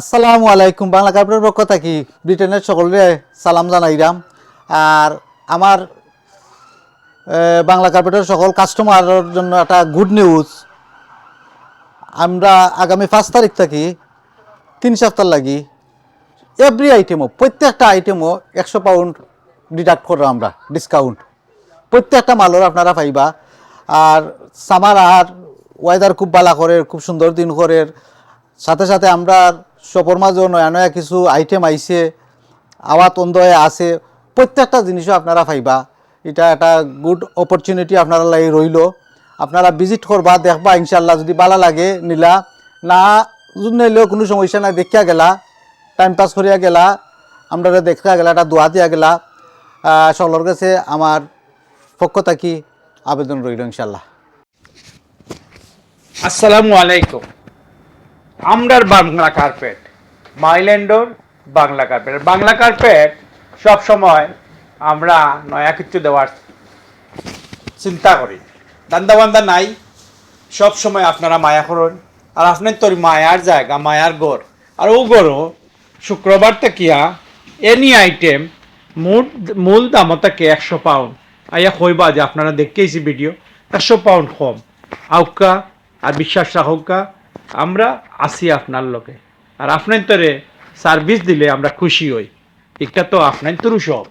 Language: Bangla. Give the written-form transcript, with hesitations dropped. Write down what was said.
আসসালামু আলাইকুম। বাংলা কার্পেটের পক্ষ থাকি ব্রিটেনের সকলে সালাম জানাইরাম। আর আমার বাংলা কার্পেটের সকল কাস্টমারের জন্য একটা গুড নিউজ। আমরা আগামী 5 তারিখ থাকি 3 সপ্তাহ লাগি এভরি আইটেমও প্রত্যেকটা আইটেমও 100 পাউন্ড ডিডাক্ট করবো আমরা ডিসকাউন্ট। প্রত্যেকটা মালর আপনারা পাইবা। আর সামার আর ওয়েদার খুব ভালো করে, খুব সুন্দর দিন করে। সাথে সাথে আমরা শপের মাঝে নয়া নয়া কিছু আইটেম আইছে, আওয়াত অন্ধয়ে আছে। প্রত্যেকটা জিনিসও আপনারা পাইবা। এটা একটা গুড অপরচুনিটি আপনারা লাগি রইল। আপনারা ভিজিট করবা, দেখবা, ইনশাল্লাহ যদি ভালো লাগে নিলা, না যদি নিলেও কোনো সমস্যা নাই। দেখিয়া গেলা, টাইম পাস করিয়া গেলা, আমরা দেখা গেলা, একটা দোয়া দিয়া গেলা। সকলের কাছে আমার পক্ষ থাকি আবেদন রইল ইনশাল্লাহ। আসসালামু আলাইকুম। আমরার বাংলা কার্পেট, মাইল্যান্ডর বাংলা কার্পেট সব সময় আমরা নয়া কিছু দেওয়ার চিন্তা করি। দান্দা বান্দা নাই, সব সময় আপনারা মায়া করুন। আর আপনার তোর মায়ার জায়গা, মায়ার গড়। আর ও গড়ও শুক্রবার থেকিয়া এনি আইটেম মূল দাম থেকে 100 পাউন্ড আইয়া কইবা যে আপনারা দেখতেইছি ভিডিও 100 পাউন্ড কম আউকা। আর বিশ্বাস রাখুকা, আমরা আসি আপনার লোকে। আর আপনার তরে সার্ভিস দিলে আমরা খুশি হই। এটা তো আপনার তরু সব।